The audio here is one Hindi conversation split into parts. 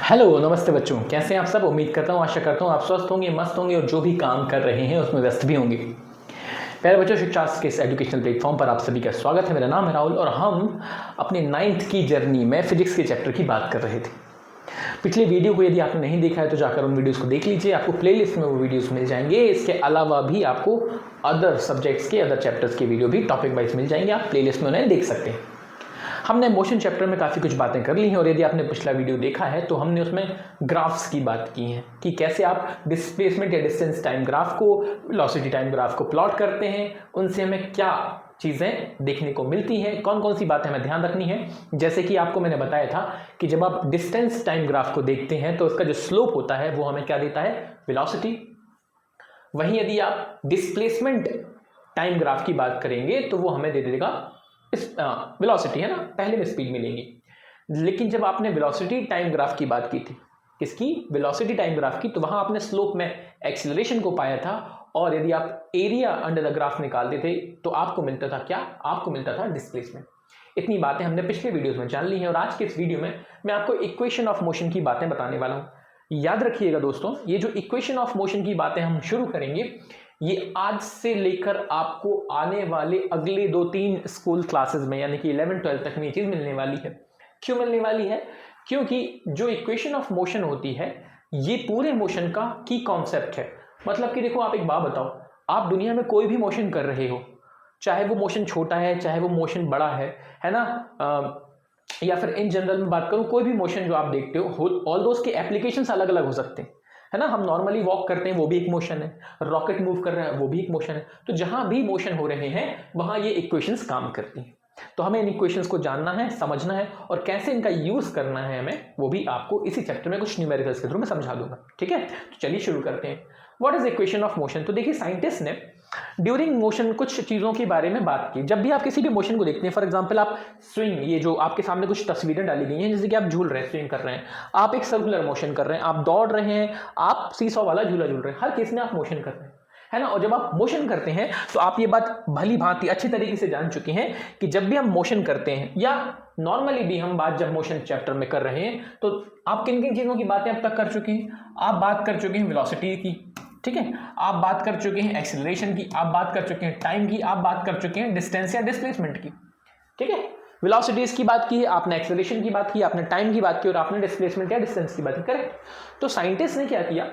हेलो नमस्ते बच्चों, कैसे हैं आप सब। उम्मीद करता हूँ, आशा करता हूँ आप स्वस्थ होंगे, मस्त होंगे और जो भी काम कर रहे हैं उसमें व्यस्त भी होंगे। प्यारे बच्चों, शिक्षा के इस एजुकेशनल प्लेटफॉर्म पर आप सभी का स्वागत है। मेरा नाम है राहुल और हम अपने 9th की जर्नी में फिजिक्स के चैप्टर की बात कर रहे थे। पिछले वीडियो को यदि आपने नहीं देखा है तो जाकर उन वीडियोस को देख लीजिए, आपको प्लेलिस्ट में वो वीडियोस मिल जाएंगे। इसके अलावा भी आपको अदर सब्जेक्ट्स के अदर चैप्टर्स के वीडियो भी टॉपिक वाइज मिल जाएंगे, आप प्लेलिस्ट में उन्हें देख सकते हैं। हमने मोशन चैप्टर में काफ़ी कुछ बातें कर ली हैं और यदि आपने पिछला वीडियो देखा है तो हमने उसमें ग्राफ्स की बात की है कि कैसे आप डिस्प्लेसमेंट या डिस्टेंस टाइम ग्राफ को, वेलोसिटी टाइम ग्राफ को प्लॉट करते हैं, उनसे हमें क्या चीज़ें देखने को मिलती हैं, कौन कौन सी बातें हमें ध्यान रखनी है। जैसे कि आपको मैंने बताया था कि जब आप डिस्टेंस टाइम ग्राफ को देखते हैं तो उसका जो स्लोप होता है वो हमें क्या देता है, वेलोसिटी। वहीं यदि आप डिस्प्लेसमेंट टाइम ग्राफ की बात करेंगे तो वो हमें दे देगा वेलोसिटी, है ना, पहले में स्पीड मिलेंगी। लेकिन जब आपने वेलोसिटी टाइम ग्राफ की बात की थी, किसकी, वेलोसिटी टाइम ग्राफ की, तो वहां आपने स्लोप में एक्सीलरेशन को पाया था और यदि आप एरिया अंडर द ग्राफ निकालते थे तो आपको मिलता था क्या, आपको मिलता था डिस्प्लेसमेंट। इतनी बातें हमने पिछले वीडियोस में जान ली हैं और आज के इस वीडियो में मैं आपको इक्वेशन ऑफ मोशन की बातें बताने वाला हूं। याद रखिएगा दोस्तों, ये जो इक्वेशन ऑफ मोशन की बातें हम शुरू करेंगे ये आज से लेकर आपको आने वाले अगले 2-3 स्कूल क्लासेस में यानी कि 11-12 तक में ये चीज़ मिलने वाली है। क्यों मिलने वाली है? क्योंकि जो इक्वेशन ऑफ मोशन होती है ये पूरे मोशन का की कॉन्सेप्ट है। मतलब कि देखो, आप एक बात बताओ, आप दुनिया में कोई भी मोशन कर रहे हो, चाहे वो मोशन छोटा है चाहे वो मोशन बड़ा है ना, या फिर इन जनरल में बात करूं, कोई भी मोशन जो आप देखते हो ऑल दोस के एप्लीकेशंस अलग अलग हो सकते हैं, है ना। हम नॉर्मली वॉक करते हैं वो भी एक मोशन है, रॉकेट मूव कर रहा है वो भी एक मोशन है। तो जहां भी मोशन हो रहे हैं वहां ये इक्वेशंस काम करती हैं। तो हमें इन इक्वेशंस को जानना है, समझना है और कैसे इनका यूज करना है हमें, वो भी आपको इसी चैप्टर में कुछ न्यूमेरिकल्स के थ्रू मैं समझा दूंगा। ठीक है, तो चलिए शुरू करते हैं। What is equation of motion? तो देखिए, साइंटिस्ट ने ड्यूरिंग मोशन कुछ चीज़ों के बारे में बात की। जब भी आप किसी भी मोशन को देखते हैं, फॉर एग्जांपल आप स्विंग, ये जो आपके सामने कुछ तस्वीरें डाली गई हैं जैसे कि आप झूल रहे हैं, स्विंग कर रहे हैं, आप एक सर्कुलर मोशन कर रहे हैं, आप दौड़ रहे हैं, आप सीसॉ वाला झूला झूल रहे हैं, हर केस में आप मोशन कर रहे हैं, है ना। और जब आप मोशन करते हैं तो आप ये बात भली भांति अच्छी तरीके से जान चुके हैं कि जब भी हम मोशन करते हैं या नॉर्मली भी हम बात जब मोशन चैप्टर में कर रहे हैं तो आप किन किन चीज़ों की बातें अब तक कर चुके हैं। आप बात कर चुके हैं वेलोसिटी की, ठीक है, आप बात कर चुके हैं एक्सीलरेशन की, आप बात कर चुके हैं टाइम की, आप बात कर चुके हैं डिस्टेंस या डिस्प्लेसमेंट की। ठीक है, वेलोसिटीज की बात की, आपने एक्सीलरेशन की बात की, आपने टाइम की बात की और आपने डिस्प्लेसमेंट या डिस्टेंस की बात की। करेक्ट। तो साइंटिस्ट ने क्या किया,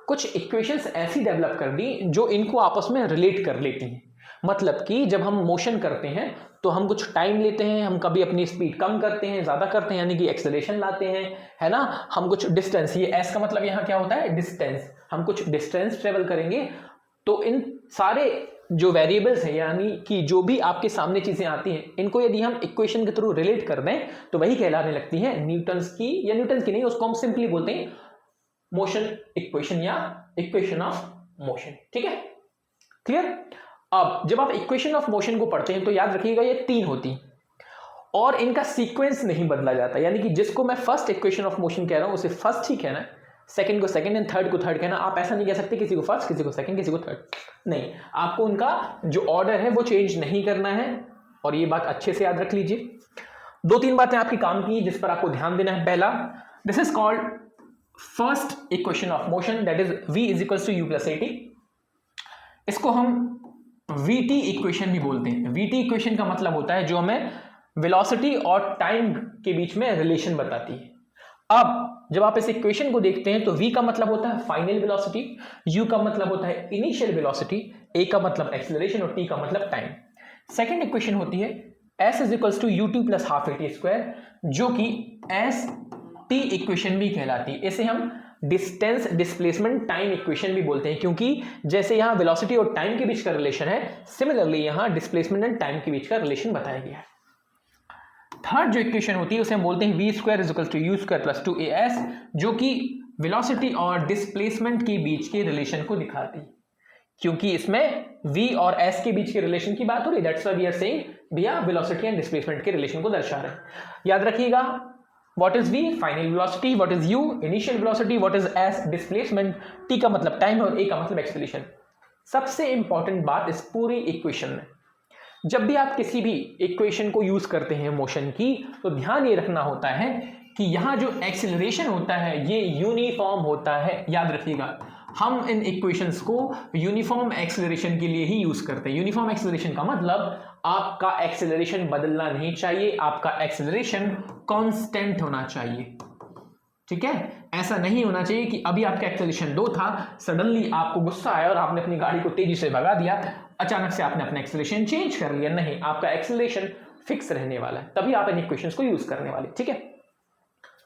कुछ इक्वेशंस ऐसी डेवलप कर दी जो इनको आपस में रिलेट कर लेती हैं। मतलब कि जब हम मोशन करते हैं तो हम कुछ टाइम लेते हैं, हम कभी अपनी स्पीड कम करते हैं, ज़्यादा करते हैं, यानी कि एक्सेलरेशन लाते हैं, है ना। हम कुछ डिस्टेंस, ये एस का मतलब यहाँ क्या होता है, डिस्टेंस, हम कुछ डिस्टेंस ट्रेवल करेंगे। तो इन सारे जो वेरिएबल्स हैं यानी कि जो भी आपके सामने चीज़ें आती हैं, इनको यदि हम इक्वेशन के थ्रू रिलेट कर दें तो वही कहलाने लगती है न्यूटन्स की, या न्यूटन्स की नहीं, उसको हम सिंपली बोलते हैं मोशन इक्वेशन या इक्वेशन ऑफ मोशन। ठीक है, क्लियर। अब जब आप इक्वेशन ऑफ मोशन को पढ़ते हैं तो याद रखिएगा ये 3 होती हैं और इनका सीक्वेंस नहीं बदला जाता, यानी कि जिसको मैं फर्स्ट इक्वेशन ऑफ मोशन कह रहा हूं उसे फर्स्ट ही कहना है, सेकंड को सेकंड एंड थर्ड को थर्ड कहना। आप ऐसा नहीं कह सकते किसी को फर्स्ट, किसी को सेकंड, किसी को थर्ड, नहीं, आपको उनका जो ऑर्डर है वो चेंज नहीं करना है और ये बात अच्छे से याद रख लीजिए। 2-3 बातें आपकी काम की जिस पर आपको ध्यान देना है। पहला, this is called first equation of motion, that is v is equal to u plus at। इसको हम vt इक्वेशन भी बोलते हैं। vt इक्वेशन का मतलब होता है जो हमें वेलोसिटी और टाइम के बीच में रिलेशन बताती है। अब जब आप इस इक्वेशन को देखते हैं तो v का मतलब होता है फाइनल वेलोसिटी, u का मतलब होता है इनिशियल वेलोसिटी, a का मतलब एक्सीलरेशन और t का मतलब टाइम। सेकेंड इक्वेशन होती है s is equal to u t plus half at square, जो कि एस टी इक्वेशन भी कहलाती है। इसे हम डिस्टेंस डिस्प्लेसमेंट टाइम इक्वेशन भी बोलते हैं, क्योंकि जैसे यहां वेलोसिटी और टाइम के बीच का रिलेशन है, सिमिलरली यहां डिस्प्लेसमेंट एंड टाइम के बीच का रिलेशन बताया गया है। थर्ड जो इक्वेशन होती है उसे हम बोलते हैं v square is equal to u square plus 2as, जो कि वेलोसिटी और डिस्प्लेसमेंट के बीच के रिलेशन को दिखाती है, क्योंकि इसमें v और s के बीच के रिलेशन की बात हो रही है। That's why we are saying भैया वेलोसिटी एंड डिस्प्लेसमेंट के रिलेशन को दर्शा रहे हैं। याद रखिएगा, What is v? Final velocity. What is u? Initial velocity. What is s? Displacement. t का मतलब टाइम और a का मतलब एक्सेलरेशन। सबसे इंपॉर्टेंट बात इस पूरी इक्वेशन में, जब भी आप किसी भी इक्वेशन को यूज करते हैं मोशन की, तो ध्यान ये रखना होता है कि यहाँ जो एक्सेलरेशन होता है ये यूनिफॉर्म होता है, याद रखिएगा। हम इन इक्वेशंस को यूनिफॉर्म एक्सेलरेशन के लिए ही यूज करते हैं। यूनिफॉर्म एक्सेलरेशन का मतलब आपका एक्सेलरेशन बदलना नहीं चाहिए, आपका एक्सेलरेशन कांस्टेंट होना चाहिए, ठीक है। ऐसा नहीं होना चाहिए कि अभी आपका एक्सेलरेशन 2 था, सडनली आपको गुस्सा आया और आपने अपनी गाड़ी को तेजी से भगा दिया, अचानक से आपने अपना एक्सेलरेशन चेंज कर लिया। नहीं, आपका एक्सेलरेशन फिक्स रहने वाला है, तभी आप इन इक्वेशंस को यूज करने वाले, ठीक है।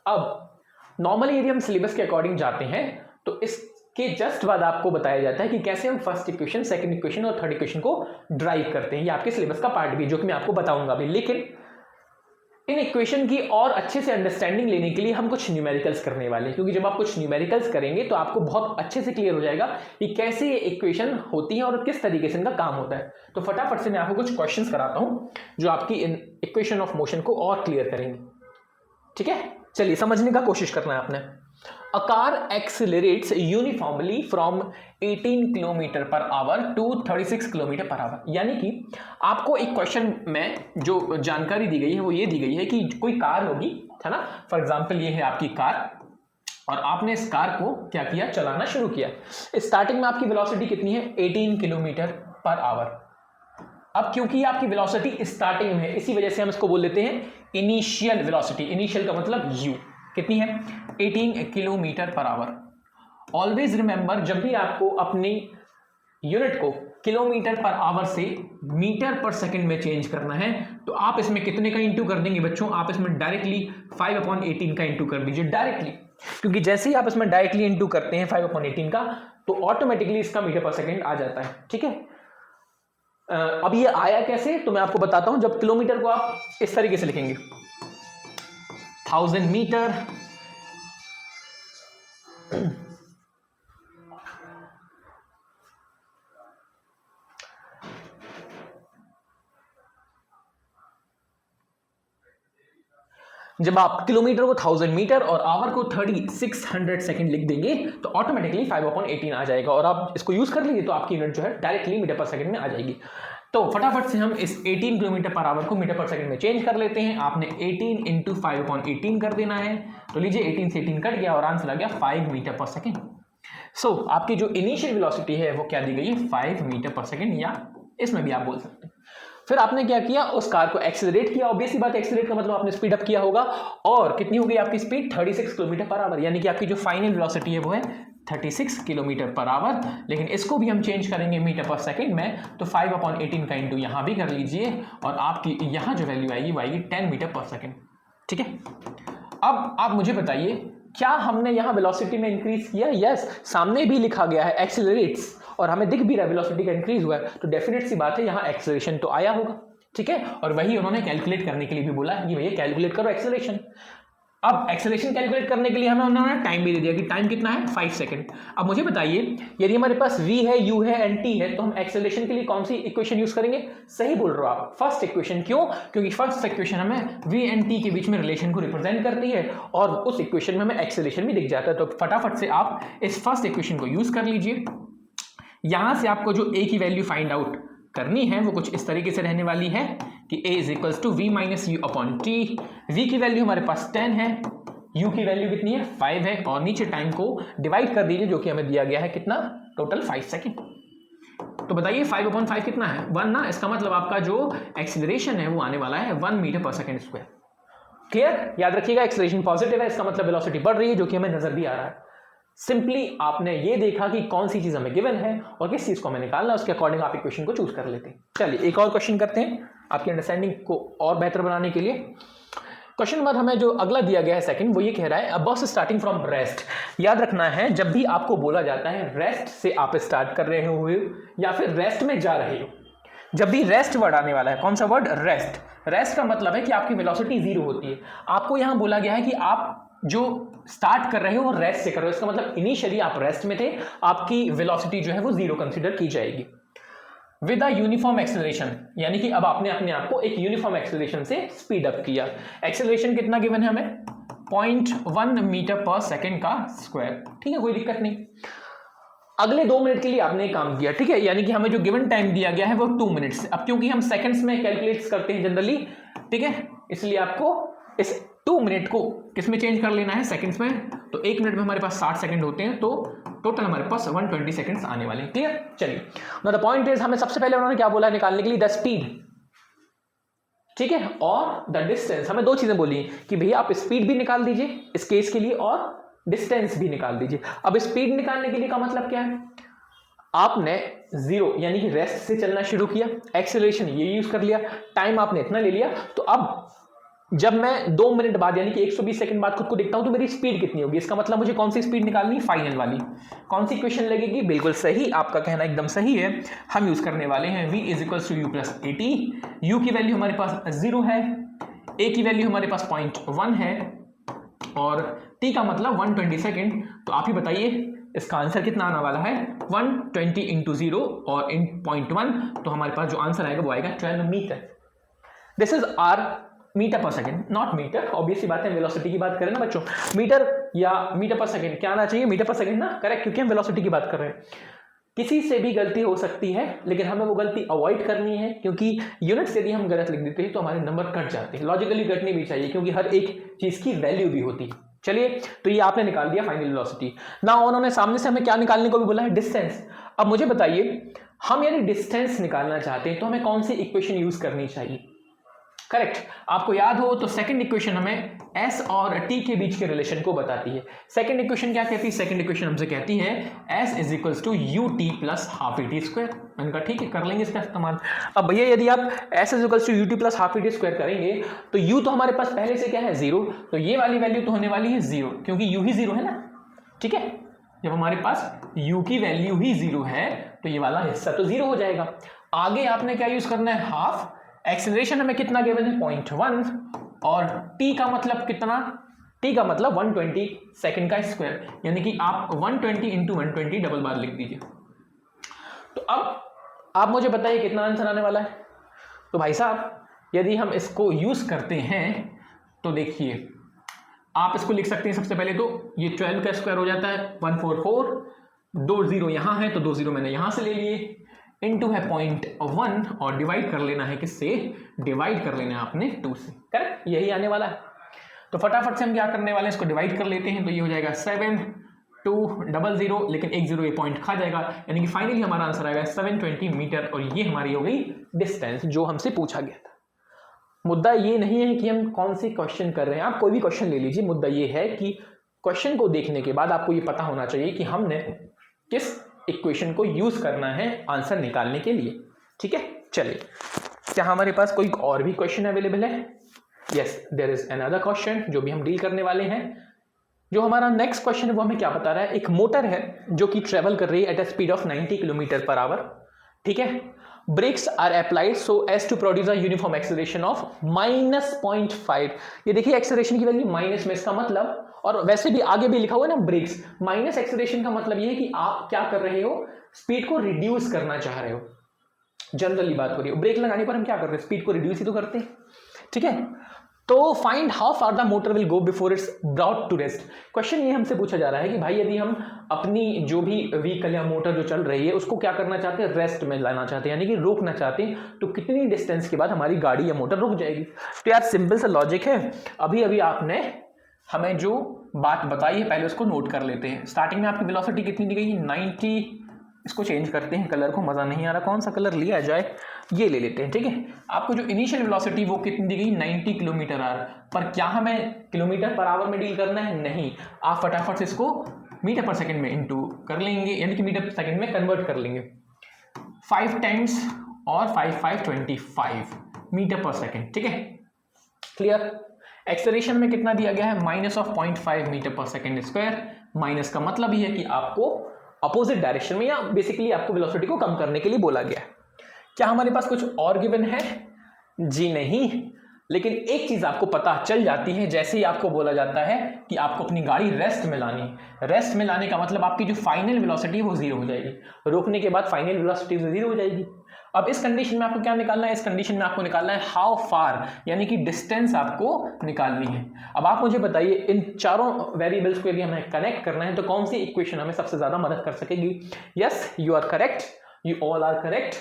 अब नॉर्मली यदि हम सिलेबस के अकॉर्डिंग जाते हैं तो इसके जस्ट बाद आपको बताया जाता है कि कैसे हम फर्स्ट इक्वेशन, सेकंड इक्वेशन और थर्ड इक्वेशन को ड्राइव करते हैं। ये आपके सिलेबस का पार्ट भी है, जो कि मैं आपको बताऊंगा अभी। लेकिन इन इक्वेशन की और अच्छे से अंडरस्टैंडिंग लेने के लिए हम कुछ न्यूमेरिकल्स करने वाले हैं, क्योंकि जब आप कुछ न्यूमेरिकल्स करेंगे तो आपको बहुत अच्छे से क्लियर हो जाएगा कि कैसे ये इक्वेशन होती है और किस तरीके से इनका काम होता है। तो फटाफट से मैं आपको कुछ क्वेश्चंस कराता हूं जो आपकी इन इक्वेशन ऑफ मोशन को और क्लियर करेंगे, ठीक है। चलिए समझने का कोशिश करना है आपने। A car accelerates uniformly from 18 kilometre per hour to 36 kilometre per hour. यानी कि आपको एक क्वेश्चन में जो जानकारी दी गई है वो ये दी गई है कि कोई कार होगी, है ना। फॉर एग्जांपल ये है आपकी कार और आपने इस कार को क्या किया, चलाना शुरू किया। स्टार्टिंग में आपकी वेलोसिटी कितनी है, 18 किलोमीटर पर आवर। अब क्योंकि आपकी वेलोसिटी स्टार्टिंग में है, इसी वजह से हम इसको बोल देते हैं इनिशियल वेलोसिटी। इनिशियल का मतलब यू कितनी है, 18 kilometre per our. Always remember, जब भी आपको अपनी यूनिट को किलोमीटर पर आवर से मीटर पर सेकंड में चेंज करना है तो आप इसमें कितने का इंटू कर देंगे बच्चों, आप इसमें डायरेक्टली 5/18 का इंटू कर दीजिए डायरेक्टली, क्योंकि जैसे ही आप इसमें डायरेक्टली इंटू करते हैं 5/18 का तो ऑटोमेटिकली इसका मीटर पर सेकंड आ जाता है, ठीक है। अब ये आया कैसे, तो मैं आपको बताता हूं। जब किलोमीटर को आप इस तरीके से लिखेंगे 1000 मीटर जब आप किलोमीटर को 1000 मीटर और आवर को 3600 सेकंड लिख देंगे तो ऑटोमेटिकली 5/18 आ जाएगा और आप इसको यूज कर लीजिए तो आपकी यूनिट जो है डायरेक्टली मीटर पर सेकंड में आ जाएगी। तो फटाफट से हम इस 18 किलोमीटर पर आवर को मीटर पर सेकंड में चेंज कर लेते हैं। आपने 18 इंटू 5/18 कर देना है, तो लीजिए 18 से 18 कट गया और आंसर आ गया 5 मीटर पर सेकंड। सो आपकी जो इनिशियल वेलोसिटी है वो क्या दी गई है, 5 मीटर पर सेकंड, या इसमें भी आप बोल सकते हैं। फिर आपने क्या किया, उस कार को एक्सेलरेट किया। ऑब्वियसली बात, एक्सेलरेट का मतलब आपने स्पीड अप किया होगा और कितनी हो गई आपकी स्पीड, 36 किलोमीटर पर आवर। यानी कि आपकी जो फाइनल वेलोसिटी है वो है 36 किलोमीटर पर आवर। लेकिन इसको भी हम चेंज करेंगे मीटर पर सेकंड में, तो 5/18 का इंटू यहां भी कर लीजिए और आपकी यहां जो वैल्यू आएगी वो आएगी 10 मीटर पर सेकंड, ठीक है। अब आप मुझे बताइए, क्या हमने यहां वेलोसिटी में इंक्रीज किया? यस, सामने भी लिखा गया है एक्सेलरेट्स और हमें दिख भी रहा है वेलोसिटी का इंक्रीज हुआ है, तो डेफिनेट सी बात है यहां एक्सेलरेशन तो आया होगा, ठीक है। और वही उन्होंने कैलकुलेट करने के लिए भी बोला कि भैया कैलकुलेट करो एक्सेलरेशन। अब एक्सेलरेशन कैलकुलेट करने के लिए हमें उन्होंने टाइम भी दे दिया कि टाइम कितना है, 5 सेकंड। अब मुझे बताइए, यदि हमारे पास v है, u है एंड t है, तो हम एक्सेलरेशन के लिए कौन सी इक्वेशन यूज करेंगे? सही बोल रहे हो आप, फर्स्ट इक्वेशन। क्यों? क्योंकि फर्स्ट इक्वेशन हमें v एंड t के बीच में रिलेशन को रिप्रेजेंट करती है और उस इक्वेशन में हमें एक्सेलरेशन भी दिख जाता है। तो फटाफट से आप इस फर्स्ट इक्वेशन को यूज कर लीजिए। यहां से आपको जो a की वैल्यू फाइंड आउट करनी है वो कुछ इस तरीके से रहने वाली है कि a is equals to v minus u upon t. v की वैल्यू हमारे पास 10 है, u की वैल्यू कितनी है, 5 है, और नीचे टाइम को डिवाइड कर दीजिए जो कि हमें दिया गया है कितना, टोटल 5 सेकेंड। तो बताइए 5/5 कितना है, 1 ना। इसका मतलब आपका जो एक्सीलरेशन है वो आने वाला है 1 metre per second square. Clear? याद रखिएगा, एक्सीलरेशन पॉजिटिव है, इसका मतलब वेलोसिटी बढ़ रही है, जो कि हमें नजर भी आ रहा है। सिंपली आपने ये देखा कि कौन सी चीज हमें गिवन है और किस चीज को हमें निकालना है, उसके अकॉर्डिंग आप इक्वेशन को चूज कर लेते हैं। चलिए एक और क्वेश्चन करते हैं आपकी अंडरस्टैंडिंग को और बेहतर बनाने के लिए। क्वेश्चन नंबर हमें जो अगला दिया गया है सेकंड, वो ये कह रहा है, अ बस स्टार्टिंग फ्रॉम रेस्ट। याद रखना है, जब भी आपको बोला जाता है रेस्ट से आप स्टार्ट कर रहे हो या फिर रेस्ट में जा रहे हो, जब भी रेस्ट वर्ड आने वाला है, कौन सा वर्ड, रेस्ट। रेस्ट का मतलब है कि आपकी वेलोसिटी 0 होती है। आपको यहां बोला गया है कि आप जो स्टार्ट कर रहे हो वो रेस्ट से कर रहे हो, इसका मतलब इनिशियली आप रेस्ट में थे, आपकी वेलोसिटी जो है वो 0 कंसीडर की जाएगी विद अ यूनिफॉर्म एक्सेलरेशन। यानी कि अब आपने अपने आप को एक यूनिफॉर्म एक्सेलरेशन से स्पीड अप किया। एक्सेलरेशन कितना गिवन है हमें, 0.1 मीटर पर सेकेंड का स्क्वायर, ठीक है, कोई दिक्कत नहीं। अगले 2 मिनट के लिए आपने काम किया, ठीक है, यानी कि हमें जो गिवन टाइम दिया गया है वो 2 मिनट्स। अब क्योंकि हम सेकंड्स में कैलकुलेट करते हैं जनरली, ठीक है, इसलिए आपको इस 2 मिनट को किस में चेंज कर लेना है, सेकंड्स में। तो 1 मिनट में हमारे पास 60 सेकंड होते हैं, तो टोटल हमारे पास 120 सेकंड्स आने वाले हैं। क्लियर? चलिए, नाउ द पॉइंट इज, हमें सबसे पहले उन्होंने क्या बोला निकालने के लिए, द स्पीड, ठीक है, और द डिस्टेंस। हमें दो चीजें बोली कि भैया आप स्पीड भी निकाल दीजिए इस केस के लिए और डिस्टेंस भी निकाल दीजिए। अब स्पीड निकालने के लिए का मतलब क्या है, आपने जीरो यानी कि रेस्ट से चलना शुरू किया, एक्सेलरेशन ये यूज कर लिया, टाइम आपने इतना ले लिया, तो अब जब मैं 2 मिनट बाद यानी कि 120 सेकंड बाद खुद को देखता हूं तो मेरी स्पीड कितनी होगी, इसका मतलब मुझे कौन सी स्पीड निकालनी, फाइनल वाली। कौन सी इक्वेशन लगेगी, बिल्कुल सही, आपका कहना एकदम सही है। हम यूज करने वाले हैं v = u + at। u की वैल्यू हमारे पास 0 है, a की वैल्यू हमारे पास 0.1 है और t का मतलब 120 सेकेंड। तो आप ही बताइए इसका आंसर कितना आने वाला है, 120 × 0 और इन 0.1, तो हमारे पास जो आंसर आएगा वो आएगा 12 metre. This is our metre per second, not metre. Obviously बात है, वेलोसिटी की बात करें ना बच्चों, मीटर या मीटर पर सेकेंड क्या आना चाहिए, मीटर पर सेकेंड ना, करेक्ट, क्योंकि हम वेलोसिटी की बात कर रहे हैं। किसी से भी गलती हो सकती है, लेकिन हमें वो गलती अवॉइड करनी है, क्योंकि यूनिट्स यदि हम गलत लिख देते हैं तो हमारे नंबर कट जाते हैं। लॉजिकली कटनी भी चाहिए, क्योंकि हर एक चीज की वैल्यू भी होती है। चलिए, तो ये आपने निकाल दिया फाइनल वेलोसिटी। ना उन्होंने सामने से हमें क्या निकालने को भी बोला है, डिस्टेंस। अब मुझे बताइए, हम यदि डिस्टेंस निकालना चाहते हैं तो हमें कौन सी इक्वेशन यूज करनी चाहिए, करेक्ट। आपको याद हो तो सेकंड इक्वेशन हमें s और t के बीच के रिलेशन को बताती है। सेकंड इक्वेशन क्या कहती है, सेकंड इक्वेशन हमसे कहती है s = ut + ½ at²। मैंने कहा ठीक है, कर लेंगे इसका इस्तेमाल। अब भैया यदि आप s = ut + ½ at² करेंगे तो u तो हमारे पास पहले से क्या है, 0, तो ये वाली वैल्यू तो होने वाली है 0, क्योंकि u ही 0 है ना, ठीक है। जब हमारे पास u की वैल्यू ही 0 है तो ये वाला हिस्सा तो 0 हो जाएगा। आगे आपने क्या यूज करना है, हाफ। एक्सेलरेशन हमें कितना गिवन है, 0.1, और t का मतलब कितना, t का मतलब 120 सेकंड का स्क्वायर, यानी कि आप 120 × 120 डबल बार लिख दीजिए। तो अब आप मुझे बताइए कितना आंसर आने वाला है। तो भाई साहब यदि हम इसको यूज करते हैं तो देखिए, आप इसको लिख सकते हैं सबसे पहले तो ये 12 का स्क्वायर हो जाता है 144, 2 0 यहाँ है तो 2 0 मैंने यहां से ले लिए, इनटू है 0.1 और डिवाइड कर लेना है किससे, डिवाइड कर लेना है आपने 2 से, करेक्ट, यही आने वाला है। तो फटाफट से हम क्या करने वाले हैं, इसको डिवाइड कर लेते हैं, तो ये हो जाएगा 7200, लेकिन एक 0 ये पॉइंट खा जाएगा, यानी कि फाइनली हमारा आंसर आएगा 720 मीटर, और ये हमारी हो गई डिस्टेंस जो हमसे पूछा गया था। मुद्दा ये नहीं है कि हम कौन से क्वेश्चन कर रहे हैं, आप कोई भी क्वेश्चन ले लीजिए, मुद्दा ये है कि क्वेश्चन को देखने के बाद आपको ये पता होना चाहिए कि हमने किस इक्वेशन को यूज करना है आंसर निकालने के लिए, ठीक है। चलिए, क्या हमारे पास कोई और भी क्वेश्चन अवेलेबल है, yes there is another question जो भी हम डील करने वाले हैं। जो हमारा नेक्स्ट क्वेश्चन है वो हमें क्या बता रहा है, एक मोटर है जो कि ट्रेवल कर रही है at a speed of 90 km/h, ठीक है। Brakes are applied so as to produce a uniform acceleration of -0.5। ये देखिए एक्सेलरेशन की वैल्यू माइनस में, इसका मतलब, और वैसे भी आगे भी लिखा हुआ है ना ब्रेक्स, माइनस एक्सेलरेशन का मतलब ये है कि आप क्या कर रहे हो, स्पीड को रिड्यूस करना चाह रहे हो। जनरली बात हो रही है, ब्रेक लगाने पर हम क्या कर रहे हैं, स्पीड को रिड्यूस ही तो करते हैं, ठीक है। तो find how far the motor will go before it's brought to rest. Question ये हमसे पूछा जा रहा है कि भाई यदि हम अपनी जो भी व्हीकल या मोटर जो चल रही है उसको क्या करना चाहते हैं, रेस्ट में लाना चाहते हैं, यानी कि रोकना चाहते हैं, तो कितनी डिस्टेंस के बाद हमारी गाड़ी या मोटर रुक जाएगी। तो यार सिंपल सा लॉजिक है, अभी अभी आपने हमें जो बात बताई है पहले उसको नोट कर लेते हैं। स्टार्टिंग में आपकी वेलोसिटी कितनी दी गई, 90, इसको चेंज करते हैं कलर को, मज़ा नहीं आ रहा, कौन सा कलर लिया जाए, ये ले लेते हैं, ठीक है। आपको जो इनिशियल वेलोसिटी वो कितनी दी गई, 90 km/h, पर क्या हमें km/h में डील करना है, नहीं, आप फटाफट से इसको मीटर पर सेकंड में इनटू कर लेंगे, यानी कि मीटर पर सेकंड में कन्वर्ट कर लेंगे, 5 टाइम्स और 5 5 25 मीटर पर सेकंड, ठीक है, क्लियर। एक्सेलरेशन में कितना दिया गया है, -0.5 मीटर पर सेकंड स्क्वायर, माइनस का मतलब ये है कि आपको अपोजिट डायरेक्शन में या बेसिकली आपको वेलोसिटी को कम करने के लिए बोला गया है। क्या हमारे पास कुछ और गिवन है, जी नहीं, लेकिन एक चीज आपको पता चल जाती है जैसे ही आपको बोला जाता है कि आपको अपनी गाड़ी रेस्ट में लानी, रेस्ट में लाने का मतलब आपकी जो फाइनल वेलोसिटी है वो 0 हो जाएगी, रोकने के बाद फाइनल वेलोसिटी 0 हो जाएगी। अब इस कंडीशन में आपको क्या निकालना है, इस कंडीशन में आपको निकालना है हाउ फार, यानी कि डिस्टेंस आपको निकालनी है। अब आप मुझे बताइए इन चारों वेरिएबल्स को यदि हमें कनेक्ट करना है तो कौन सी इक्वेशन हमें सबसे ज्यादा मदद कर सकेगी। Yes, you are correct, you all are correct.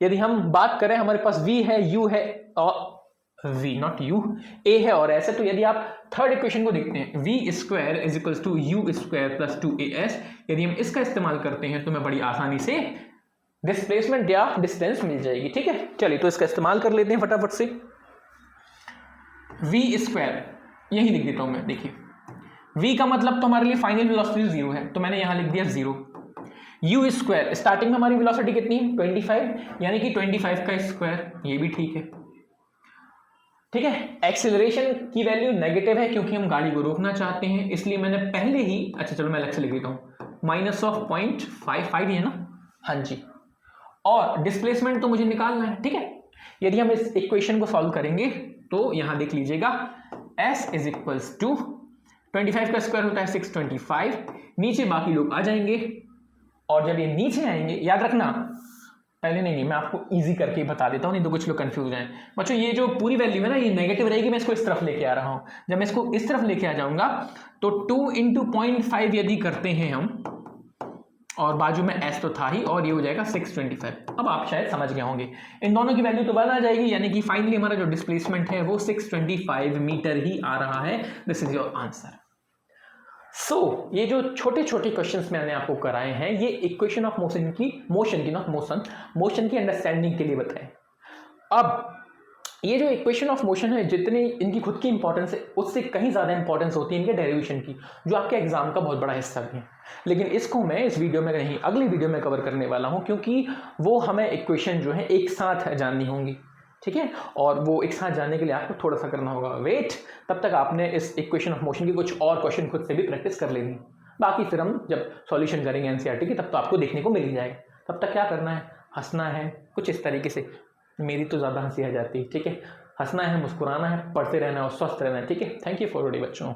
यदि हम बात करें, हमारे पास v है, u है और v, नॉट u, a है और ऐसे। तो यदि आप थर्ड इक्वेशन को देखते हैं v square is equals to u square plus 2as, यदि हम इसका इस्तेमाल करते हैं तो मैं बड़ी आसानी से डिस्प्लेसमेंट या डिस्टेंस मिल जाएगी। ठीक है, चलिए तो इसका इस्तेमाल कर लेते हैं फटाफट से। v स्क्वायर यही लिख देता हूं मैं, देखिए v का मतलब तो हमारे लिए फाइनल वेलोसिटी 0 है, तो मैंने यहां लिख दिया 0। u स्क्वायर, स्टार्टिंग में हमारी वेलोसिटी कितनी है 25, यानी कि 25 का स्क्वायर, ये भी ठीक है। ठीक है, एक्सेलरेशन की वैल्यू नेगेटिव है क्योंकि हम गाड़ी को रोकना चाहते हैं, इसलिए मैंने पहले ही, अच्छा चलो मैं अलग से लिख देता हूं, -0.55 है ना, हाँ जी। और डिस्प्लेसमेंट तो मुझे निकालना है। ठीक है, यदि हम इस इक्वेशन को सॉल्व करेंगे तो यहां देख लीजिएगा s इज इक्वल्स टू 25 का स्क्वायर होता है 625, नीचे बाकी लोग आ जाएंगे, और जब ये नीचे आएंगे, याद रखना पहले नहीं, मैं आपको इजी करके बता देता हूं, नहीं तो कुछ लोग कंफ्यूज हैं बच्चों। ये जो पूरी वैल्यू है ना, ये नेगेटिव रहेगी, मैं इसको इस तरफ लेके आ रहा हूं। जब मैं इसको इस तरफ लेके आ जाऊंगा तो 2 इंटू 0.5 यदि करते हैं हम, और बाजू में s तो था ही, और ये हो जाएगा 625। अब आप शायद समझ गए होंगे, इन दोनों की वैल्यू तो 1 आ जाएगी, यानी कि फाइनली हमारा जो डिस्प्लेसमेंट है वो 625 मीटर ही आ रहा है। This is your answer. So ये जो छोटे छोटे क्वेश्चंस मैंने आपको कराए हैं, ये इक्वेशन ऑफ मोशन की नॉट मोशन की अंडरस्टैंडिंग के लिए बताएं। अब ये जो इक्वेशन ऑफ मोशन है, जितनी इनकी खुद की इंपॉर्टेंस है, उससे कहीं ज़्यादा इंपॉर्टेंस होती है इनके डेरिवेशन की, जो आपके एग्जाम का बहुत बड़ा हिस्सा भी है। लेकिन इसको मैं इस वीडियो में नहीं, अगली वीडियो में कवर करने वाला हूँ, क्योंकि वो हमें इक्वेशन जो है एक साथ जाननी होंगी। ठीक है, और वो एक साथ जानने के लिए आपको थोड़ा सा करना होगा वेट, तब तक आपने इस इक्वेशन ऑफ मोशन की कुछ और क्वेश्चन खुद से भी प्रैक्टिस कर लेनी। बाकी फिर हम जब सॉल्यूशन करेंगे एनसीईआरटी की, तब तो आपको देखने को मिल ही जाएगा। तब तक क्या करना है, हंसना है कुछ इस तरीके से, मेरी तो ज़्यादा हंसी आ जाती है। ठीक है, हंसना है, मुस्कुराना है, पढ़ते रहना है और स्वस्थ रहना है। ठीक है, थैंक यू फॉर टुडे बच्चों।